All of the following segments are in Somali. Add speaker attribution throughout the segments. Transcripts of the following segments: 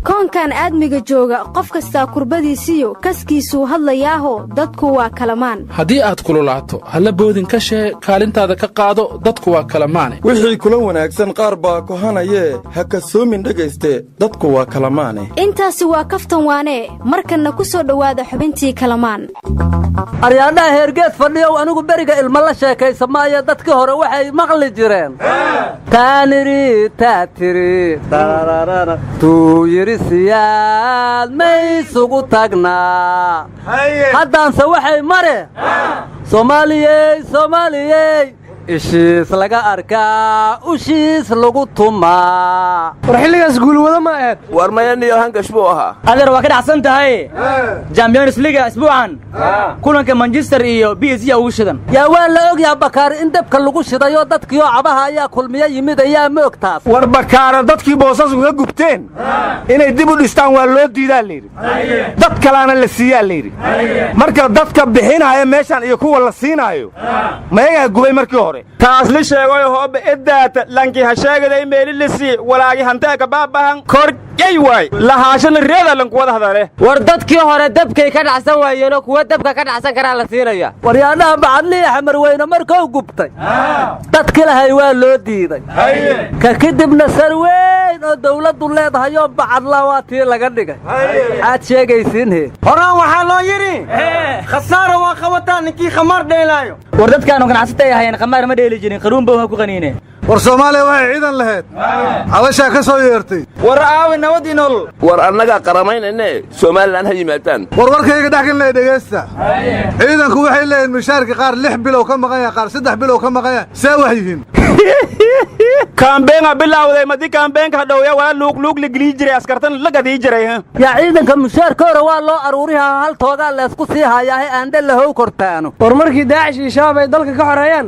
Speaker 1: koonkan aadmiga jooga qof kasta kurbadiisiyo kaskiisuu hadlayaaho dadku waa kalamaan
Speaker 2: haddii aad kululaato halla boodin ka shee kaalintaada ka qaado dadku waa kalamaane
Speaker 3: wixii kula wanaagsan qaar baa kohanayee ha kasoomin dhegayste dadku waa kalamaane
Speaker 1: intaasi waa kaftan waanee markanna ku soo dhowaada xubintii kalamaan
Speaker 4: aryaadhaha heergeed fadhiyow anigu beriga ilma la sheekaysa maayo dadkii hore waxay maqli jireen taaniri taatiri tuu yiri siyaad maysugu tagnaa haddaanse waxay mare soomaaliyey ishiis laga arkaa ushiis lagu tumaa
Speaker 5: war xilligaas guulwada ma ahayd
Speaker 6: war mayaniyo hangash buu ahaa
Speaker 5: adeer waa ka dhacsan tahay Champions League isbuucan kulanka Manchester iyo PSG ugu shidan
Speaker 4: yaa waa la ogyahay bakaar in dabka lagu shidayo dadkii oo cabaha ayaa kulmiye yimid ayaa moogtaas
Speaker 7: war bakaar dadkii boosas uga gubteen inay dib u dhistaan waa loo diidaa leeyri dad kalaana la siiyaa leeyri marka dadka bixinaya meeshan iyo kuwa la siinaayo mayaga gubay markii hore taas li sheegay hoob edaata lanki ha sheegay meelilisi walaagi hantaaka baabahan korjay way lahaashana reeda lan kuwada hadale
Speaker 5: war dadkii hore dabkay ka dhacsan waayeen kuwa dabka ka dhacsan karaa la siinaya
Speaker 4: waryaanaha bacadli xamar weyne markuu gubtay dadkii lahay waa loo diiday ka kadibna sarweyn oo dawladdu leedahay oo bacadla waa tii laga dhigay aad sheegaysiin
Speaker 7: horaan waxaa loo yiri khasaaro waa qabataan ninkii khamar dheelaayo
Speaker 5: war dadkaanu ganacsatay ahayeen khamar ma dheeli jirin qaruun baa ku qaniineen
Speaker 8: war Soomaaliya waxay ciidan lahayd cabasha ka soo yeertay
Speaker 7: war aawi nabadii nool
Speaker 6: war annaga qaramaynayne Soomaaliland ha yimaadaan
Speaker 8: war warkayga dhaxkan la dhageysta ciidanku waxay leeyihiin mushaarka qaar 6 bilow ka maqan qaar 3 bilow ka maqan saa wax yihiin
Speaker 7: kaambeenga bilawday madi kaambeenka dhawya waa luuq la gili jiray askartan la gadii jiray
Speaker 4: yaa ciidanka mushaarka hore waa loo aruuriyaa hal tooga la isku sii hayaa aan dal lahow kortaano
Speaker 5: war markii Daacish iyo Shabaab ay dalka ka xoreeyaan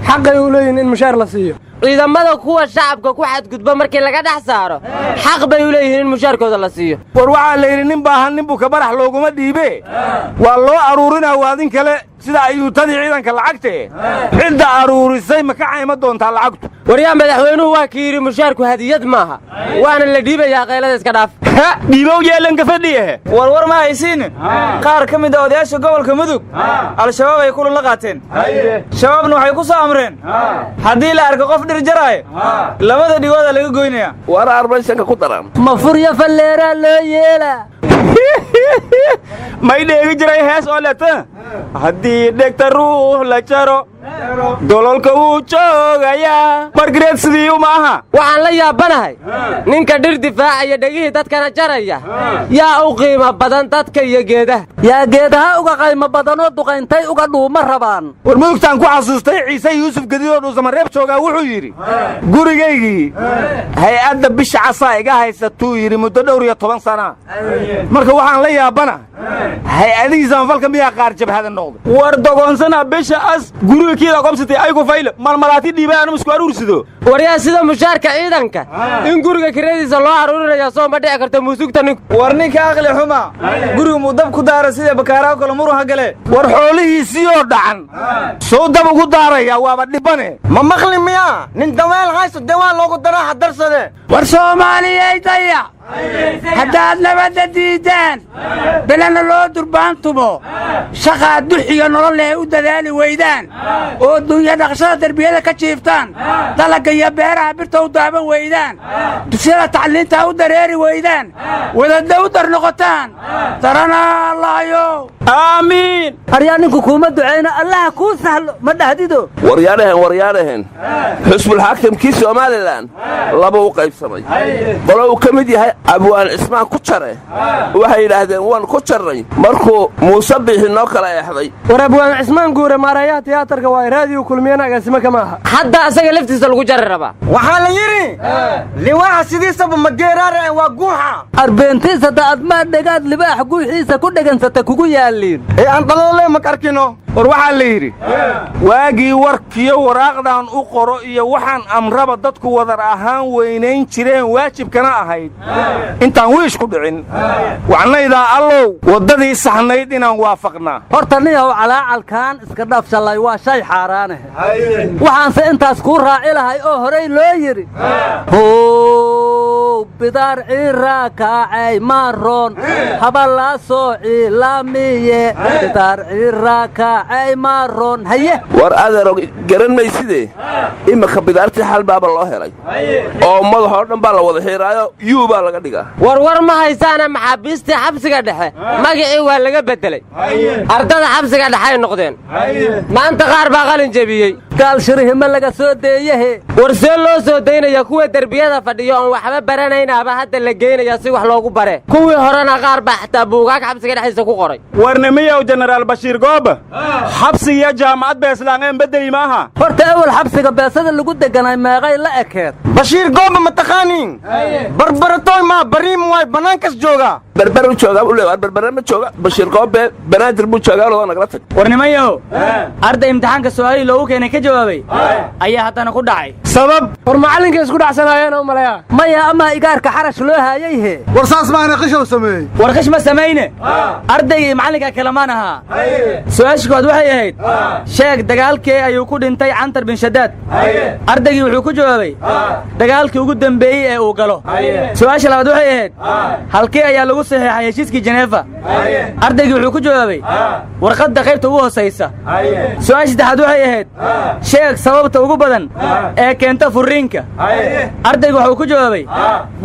Speaker 5: xaqay u leeyihiin in mushaar la siiyo ciidamada kuwa shacabka ku xadgudba markii laga dhax saaro xaq bay u leeyihiin in mushaarkooda la siiyo
Speaker 7: war waxa la yiri nin baahan nin buu ka barax looguma dhiibe waa loo aruurinaa waadin kale sida ayuu tan ciidanka lacagtay cidda aruurisay ma ka cayma doontaa lacagtu
Speaker 5: waryaa madaxweynuhu waa ka yiri mushaarku hadiyad maaha waana la dhiibayaa qaylada iska dhaaf
Speaker 7: dhiibow yeelan ka fadhiye war ma haysiin qaar ka mid ah odayaasha gobolka Mudug al-shabaab ay kulan la qaateen shabaabna waxay ku soo amreen hadii la arko qof dhir jaray labada dhigooda laga goynaya
Speaker 6: war arbashanka ku daran
Speaker 4: ma furya falleera loo yeela
Speaker 7: may dheegi jiray hees oo leeta hadii dhegta ruux la jaro dololka uu joogaya margaret sidii uma aha
Speaker 5: waxaan la yaabanahay ninka dhir difaacaya dhagihii dadkana jaraya yaa u qiimo badan dadka iyo geedaha
Speaker 4: yaa geedaha uga qiimo badan oo duqayntay uga dhuuma rabaan
Speaker 7: war mudugtaan ku xasuustay Ciise Yuusuf Gadiyo Dhuusamareeb jooga wuxuu yiri gurigaygii hay'adda bisha casa iga haysatuu yiri muddo dhowr iyo 10 sano marka waxaan la yaabana hay'adihiisa falka miyaa qaar jabhada noqdo war dogoonsana bisha as guriga qomsatay ay ku fayl malmalaati dhiibaan isku aruursido
Speaker 5: waryaa sida mushaarka ciidanka in guriga kireediisa loo aruurinayo soo ma dhici karto muusugta nin
Speaker 7: war ninka aqli xuma guriga mudab ku daara sida bakaaraha kala muruha gale war xoolihiisii oo dhacan soo dab ugu daaraya waaba dhibane ma maqli miya nin daweel haysto dawaan loogu daraa hadarsade war Soomaaliyeey daya haddaad nabadda diidaan bilana loo durbaantumo shaqaa duxiyo nolol leh u dadaali weydaan oo dunya dhaqshada darbiyada ka jiiftaan dalaga iyo beeraha birta u daaban weydaan dugsiyada tacliinta u dareeri weydaan wadada u dar noqotaan tarana allahayo aamiin
Speaker 4: aryaa ninku kuma duceyna allaha kuu sahlo ma dhahdido
Speaker 6: waryaanahan xusbul xaakimkii Soomaaliland laba u qaybsamay qolo uu ka mid yahay abwaan ismaan ku jare waxay yiraahdeen waan ku jarnay markuu Muuse bixi noo kala eexday
Speaker 5: war abwaan ismaan guure maarayaha tiyaatarka waa raadiyo kulmiyana agaasima kama aha hadda asaga laftiisa lagu jari rabaa
Speaker 7: waxaa la yiri liwaa sidiisaba mageeraare waa guuxa
Speaker 4: arbeentiisa daad ma dhagaad libaax guuxiisa ku dhagansata kugu yaaliin
Speaker 7: aan dhaloolee ma karkino war waxaa la yiri waagii warkiyo waraaqdan u qoro iyo waxaan amraba dadku wadar ahaan weynayn jireen waajibkana ahayd intaan wiish ku dhicin waxnayda allow wadadii saxnayd inaan waafaqnaa
Speaker 4: horta niyow calaacalkan iska dhaafshalay waa shay xaaraane waxaan se intaas ku raaci lahay oo horey loo yiri bidaar ciraa kaacay maaroon haba laa soo ciilaamiye bidaar ciraa kaacay maaroon haye
Speaker 6: war adeero garan maysidee imika bidaartii xal baaba loo helay oo madaxoo dhan baa la wada xiiraayo yuu baa laga dhigaa
Speaker 5: war ma haysaana maxaabiistii xabsiga dhexe magacii waa laga beddelay ardada xabsiga dhexay noqdeen maanta qaar baa qalin jebiyey
Speaker 4: gaal shirihima laga soo deeyahe
Speaker 5: war see loo soo daynaya kuwa derbiyada fadhiyo oon waxba baranaynaaba hadda la geynaya si wax loogu bare kuwii horena qaar baa xataa buugaag xabsiga dhexdiisa ku qoray
Speaker 7: warnimiyow jenaraal bashiir gooba xabsigiyo jaamacad beeslaangeen bedeli maaha
Speaker 4: horta awal xabsiga beesada lagu deganay meeqay la ekeed
Speaker 7: bashiir gooba ma taqaaniin barbaratoy maa bariim waay bannaankas joogaa
Speaker 6: berber u joogaa u leeyahay berber ma jooga bashiir goobe banaadir buu joogaa loo nagala tag
Speaker 9: warnimayo arday imtixaanka su'aali loogu keenay ka jawaabay ayaa haddana ku dhacay
Speaker 5: sabab war macallinka isku dhacsanaayeen oo malaya
Speaker 4: maya ama igaarka xarash loo haayay he
Speaker 8: war saas maana qishow sameeyey
Speaker 9: war qish ma samayne ardayga iyo macallinka kalamaan ahaa su'aasha kood waxay ahayd sheeg dagaalkii ayuu ku dhintay Cantar bin Shadaad ardaygii wuxuu ku jawaabay dagaalkii ugu dambeeyay ee uu galo su'aasha labaad waxay ahayd halkii ayaa lagu saxeexay heshiiskii Geneva ardaygii wuxuu ku jawaabay warqadda qaybta ugu hooseysa su'aasha saddexaad waxay ahayd sheeg sababta ugu badan ee keenta furiinka ardaygu wuxuu ku jawaabay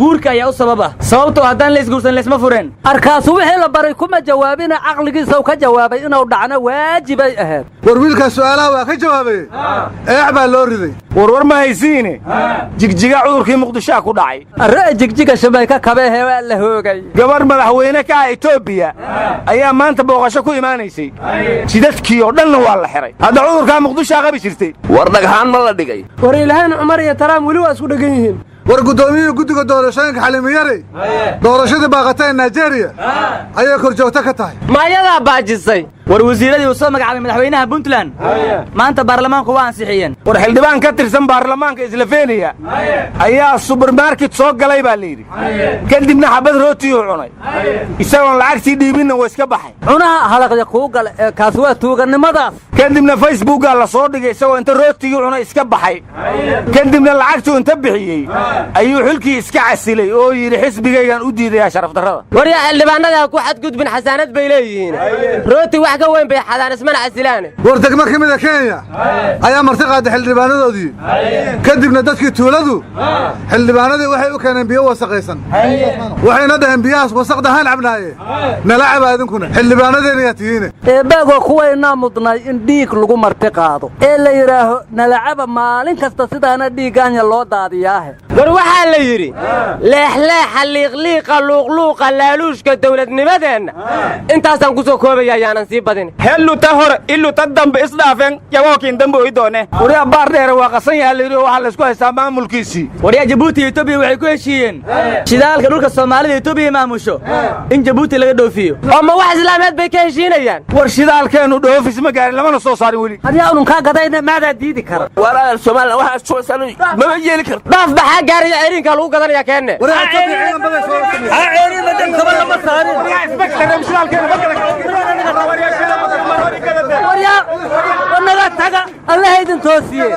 Speaker 9: guurka ayaa u sababa sababtoo haddaan la isguursan la isma fureen
Speaker 4: arkaasu wixii la baray kuma jawaabina caqligiisa uu ka jawaabay inuu dhacno waajibay ahayd
Speaker 8: war wiilkaas su'aalaha waa ka jawaabay eex baa loo riday
Speaker 7: war ma haysiine jigjiga cudurkii muqdishaa ku dhacay
Speaker 4: arre jigjiga shabay ka kabehe waa la hoogay
Speaker 7: gabar madaxweyne ka ah Itoobiya ayaa maanta booqasho ku imaanaysay jidadkii oo dhanna waa la xiray hadda cudurka muqdishaa qabi jirtay
Speaker 6: war dhagxaan ma la dhigay
Speaker 5: war ilaahan Umar iyo Taraam wali waa isku dhagan yihiin
Speaker 8: war gudoomiyihii guddiga doorashooyinka xalimiyare doorashadii baaqatay Nigeria ayay kor joogto ka tahay
Speaker 5: maayadaa baajisay
Speaker 9: war wasiiradii uu soo magacaabay madaxweynaha Puntland maanta baarlamaanku waa ansixiyeen
Speaker 7: war xildhibaan ka tirsan baarlamaanka Slovenia ayaa supermarket soo galay baa leeyiri kadibna xabad rooti uu cunay isagoo lacagtii dhiibina way iska baxay
Speaker 4: cunaha halaqya ku gal kaas waa tuuganimadaas
Speaker 7: kadibna Facebook la soo dhigay isagoo inta rootigii cunay iska baxay kadibna lacagtii inta bixiyay ayuu xilkii iska casilay oo yiri xisbigaygan u diiday sharaf darrada
Speaker 5: war ya xildhibaanada ku xadgudbin xasaanad bay leeyihiin rooti wax ka weyn bay xadaan ismana casilaan
Speaker 8: war degmo ka mid ah Kenya ayaa marti qaaday xildhibaanadoodii kadibna dadkii tuuladu xildhibaanadii waxay u keeneen biyo wasaqaysan waxayna dhaheen biyahaas wasaqdahan cabnaaye nala caba idinkuna xildhibaanadeena yaa tihiin
Speaker 4: eebago kuwayna mudnay in dhiig lagu marti qaado ee la yiraaho nala caba maalin kasta sidaana dhiigaanya loo daadiyaahe
Speaker 5: war waxaa la yiri leexleexa liiqliiqa luuqluuqa laaluushka dawladnimadeena intaasaan ku soo koobaya ayaanan sii badin
Speaker 7: hellu ta hor illu ta dambe isdhaafeen yagookiin dambe oy doone wariya baar dheer waa qasan yahay la yiri waxa la isku haystaa maamulkiisii
Speaker 9: wariya Djibouti iyo Ethiopia waxay ku heshiiyeen shidaalka dhulka Soomaalida Ethiopia maamusho in Djibouti laga dhoofiyo
Speaker 5: ama wax islaameed bay ka heshiinayaan
Speaker 7: war shidaalkeenu dhoofis ma gaarin lamana soo saarin weli
Speaker 4: hadiya unu ka gadayna maada diidi kara
Speaker 6: walaal Soomaaliya waxa soo saaray ma yeeli karto
Speaker 5: dhaaf baxa gaariga ciidanka lagu gadanaya keenne
Speaker 8: wariya ciidan badan soo
Speaker 4: ciidan badan kaba lama saarin
Speaker 7: inspektor shidaalkeenu ma kala
Speaker 4: wariya wanaga taga Allah idin toosiye